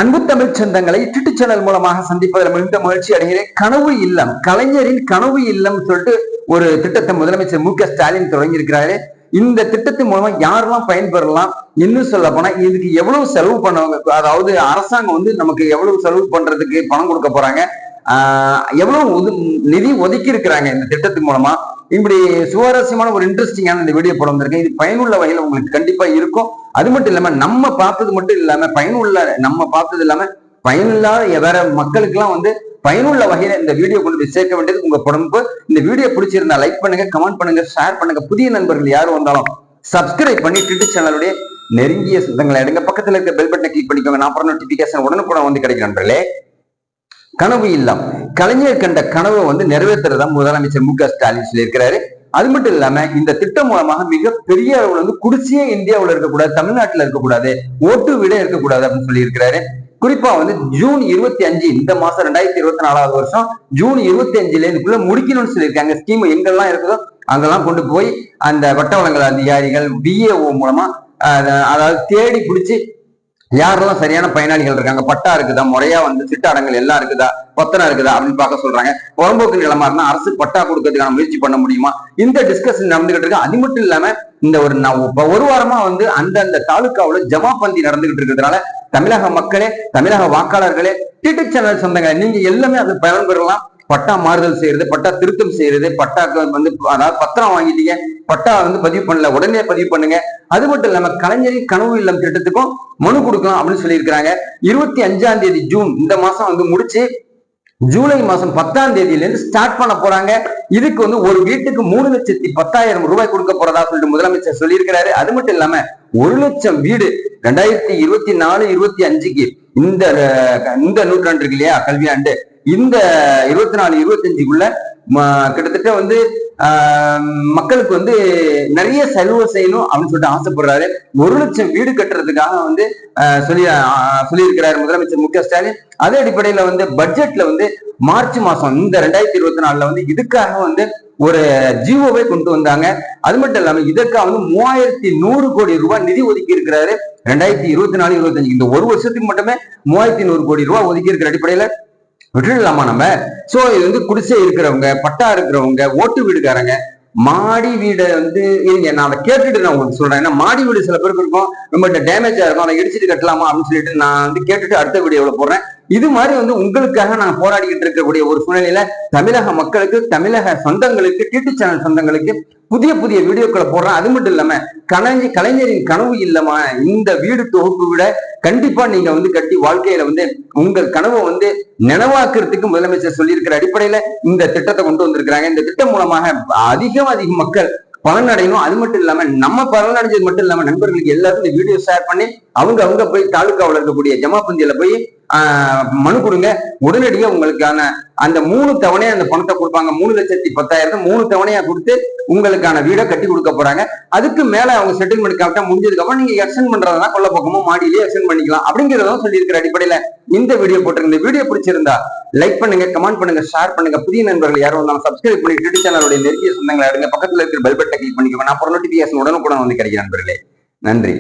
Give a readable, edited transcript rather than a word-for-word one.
அன்பு தமிழ் சொந்தங்களை YouTube channel மூலமாக சந்திப்பதில் மிகுந்த மகிழ்ச்சி அடைகிறேன். கனவு இல்லம், கலைஞரின் கனவு இல்லம் சொல்லிட்டு ஒரு திட்டத்தை முதலமைச்சர் மு.க.ஸ்டாலின் தொடங்கி இருக்கிறாரு. இந்த திட்டத்தின் மூலமா யாரெல்லாம் பயன்பெறலாம், இன்னும் சொல்ல போனா இதுக்கு எவ்வளவு செலவு பண்ணுவாங்க, அதாவது அரசாங்கம் நமக்கு எவ்வளவு செலவு பண்றதுக்கு பணம் கொடுக்க போறாங்க, எவ்வளவு நிதி ஒதுக்கி இருக்கிறாங்க இந்த திட்டத்தின் மூலமா. இப்படி சுவாரஸ்யமான ஒரு இன்ட்ரெஸ்டிங்கான இந்த வீடியோ போட வந்திருக்கேன். இது பயனுள்ள வகையில உங்களுக்கு கண்டிப்பா இருக்கும். அது மட்டும் இல்லாம நம்ம பார்த்தது மட்டும் இல்லாம பயனில்லாத வேற மக்களுக்கு எல்லாம் பயனுள்ள வகையில இந்த வீடியோ கொண்டு போய் சேர்க்க வேண்டியது உங்க பொறுப்பு. இந்த வீடியோ பிடிச்சிருந்தா லைக் பண்ணுங்க, கமெண்ட் பண்ணுங்க, ஷேர் பண்ணுங்க. புதிய நண்பர்கள் யாரும் வந்தாலும் சப்ஸ்கிரைப் பண்ணி யூடியூப் சேனலுடைய நெருங்கிய சொந்தங்களை எடுங்க. பக்கத்துல இருக்க பெல் பட்டனை கிளிக் பண்ணிக்கோங்க. நான் அப்புறம் நோட்டிபிகேஷன் உடனுக்குடன் கிடைக்கும். நண்பர்களே, கனவு இல்லம், கலைஞர் கண்ட கனவை நிறைவேற்றுறதா முதலமைச்சர் மு.க.ஸ்டாலின் சொல்லியிருக்கிறாரு. அது மட்டும் இல்லாம இந்த திட்டம் மூலமாக மிகப்பெரிய அளவுல குடிசையே இந்தியாவில் இருக்கக்கூடாது, தமிழ்நாட்டில் இருக்கக்கூடாது, ஓட்டு வீட இருக்கக்கூடாது அப்படின்னு சொல்லி இருக்கிறாரு. குறிப்பா ஜூன் 25 இந்த மாசம் 2024 வருஷம் ஜூன் 25 இதுக்குள்ள முடிக்கணும்னு சொல்லியிருக்காங்க. ஸ்கீம் எங்கெல்லாம் இருக்குதோ அங்கெல்லாம் கொண்டு போய் அந்த வட்ட வழங்கல் அதிகாரிகள் BAO மூலமா அதாவது தேடி பிடிச்சி யாரெல்லாம் சரியான பயனாளிகள் இருக்காங்க, பட்டா இருக்குதா, முறையா சிட்டாடங்கள் எல்லாம் இருக்குதா, பத்திரம் இருக்குதா அப்படின்னு பார்க்க சொல்றாங்க. புறம்போக்கு நிலமா இருந்தா அரசு பட்டா கொடுக்கறதுக்கான முயற்சி பண்ண முடியுமா, இந்த டிஸ்கஷன் நடந்துகிட்டு இருக்கு. அது மட்டும் இல்லாம இந்த ஒரு வாரமா அந்தந்த தாலுக்காவுல ஜமாபந்தி நடந்துகிட்டு இருக்கிறதுனால தமிழக மக்களே, தமிழக வாக்காளர்களே, யூடியூப் சேனல் சொந்தங்களே, நீங்க எல்லாமே அது பயன் பெறலாம். பட்டா மாறுதல் செய்யறது, பட்டா திருத்தம் செய்யறது, பட்டாக்கு அதாவது பத்திரம் வாங்கிட்டீங்க, பட்டா பதிவு பண்ணல, உடனே பதிவு பண்ணுங்க. அது மட்டும் இல்லாம கலைஞரின் கனவு இல்லம் திட்டத்துக்கும் மனு கொடுக்கலாம் அப்படின்னு சொல்லியிருக்கிறாங்க. 25 ஜூன் இந்த மாசம் முடிச்சு ஜூலை மாசம் 10 இருந்து ஸ்டார்ட் பண்ண போறாங்க. இதுக்கு ஒரு வீட்டுக்கு 3,10,000 ரூபாய் கொடுக்க போறதா சொல்லிட்டு முதலமைச்சர் சொல்லியிருக்கிறாரு. அது மட்டும் இல்லாம 1 லட்சம் வீடு 2024-25 இந்த நூற்றாண்டு இருக்கு இல்லையா, கல்வியாண்டு, இந்த 24-25க்குள்ள கிட்டத்தட்ட மக்களுக்கு நிறைய செலவு செய்யணும் அப்படின்னு சொல்லிட்டு ஆசைப்படுறாரு. 1 லட்சம் வீடு கட்டுறதுக்காக சொல்லியிருக்கிறாரு முதலமைச்சர் மு.க.ஸ்டாலின். அதே அடிப்படையில பட்ஜெட்ல மார்ச் மாசம் இந்த 2024 இதுக்காக ஒரு ஜிஓவை கொண்டு வந்தாங்க. அது மட்டும் இல்லாம இதற்காக 3100 கோடி ரூபாய் நிதி ஒதுக்கி இருக்கிறாரு. 2024-25 இந்த ஒரு வருஷத்துக்கு மட்டுமே 3100 கோடி ரூபாய் ஒதுக்கி இருக்கிற அடிப்படையில விட்டுடலாமா நம்ம? சோ இது குடிசை இருக்கிறவங்க, பட்டா இருக்கிறவங்க, ஓட்டு வீடுக்காரங்க, மாடி வீடை நான் அதை கேட்டுட்டு நான் உங்களுக்கு சொல்றேன். ஏன்னா மாடி வீடு சில பேருக்கு இருக்கும், ரொம்ப டேமேஜா இருக்கும், அதை இடிச்சிட்டு கட்டலாமா அப்படின்னு சொல்லிட்டு நான் கேட்டுட்டு அடுத்த வீடியோல போடுறேன். இது மாதிரி உங்களுக்காக நான் போராடிக்கிட்டு இருக்கக்கூடிய ஒரு சூழ்நிலையில தமிழக மக்களுக்கு, தமிழக சொந்தங்களுக்கு, யூடியூப் சேனல் சொந்தங்களுக்கு புதிய புதிய வீடியோக்களை போடுறேன். அது மட்டும் இல்லாம கலைஞரின் கனவு இல்லமா இந்த வீடு தொகுப்பு விட கண்டிப்பா நீங்க கட்டி வாழ்க்கையில உங்கள் கனவை நினைவாக்குறதுக்கு முதலமைச்சர் சொல்லியிருக்கிற அடிப்படையில இந்த திட்டத்தை கொண்டு வந்திருக்கிறாங்க. இந்த திட்டம் மூலமாக அதிக மக்கள் பலன் அடையணும். அது மட்டும் இல்லாம நம்ம பலன் அடைஞ்சது மட்டும் இல்லாம நண்பர்களுக்கு எல்லாரும் இந்த வீடியோ ஷேர் பண்ணி அவங்க போய் தாலுக்காவில் இருக்கக்கூடிய ஜமாபந்தியில போய் மனு கொடுங்க. உடனடியாக உங்களுக்கான அந்த 3 தவணையா அந்த பணத்தை கொடுப்பாங்க. 3,10,000 3 தவணையா கொடுத்து உங்களுக்கான வீடை கட்டி கொடுக்க போறாங்க. அதுக்கு மேல அவங்க செட்டில்மெண்ட் கரெக்டா முடிஞ்சதுக்கு அப்புறம் நீங்க எக்ஸ்டெண்ட் பண்றதுனா கொள்ள பக்கமோ மாடியிலேயே எக்ஸ்டெண்ட் பண்ணிக்கலாம் அப்படிங்கிறதும் சொல்லியிருக்கிற அடிப்படையில இந்த வீடியோ போட்டிருக்க. இந்த வீடியோ பிடிச்சிருந்தா லைக் பண்ணுங்க, கமெண்ட் பண்ணுங்க, ஷேர் பண்ணுங்க. புதிய நண்பர்கள் யாரும் வந்தாலும் சப்ஸ்கிரைப் பண்ணி யூடியூப் சேனலுடைய நெருங்கிய சொந்தங்களை எடுங்க. பக்கத்துல இருக்கிற பெல் பட்டனை கிளிக் பண்ணிக்கோங்க. நான் அப்புறம் நோட்டிபிகேஷன் உடனுக்குடன் கிடைக்கும். நண்பர்களே, நன்றி.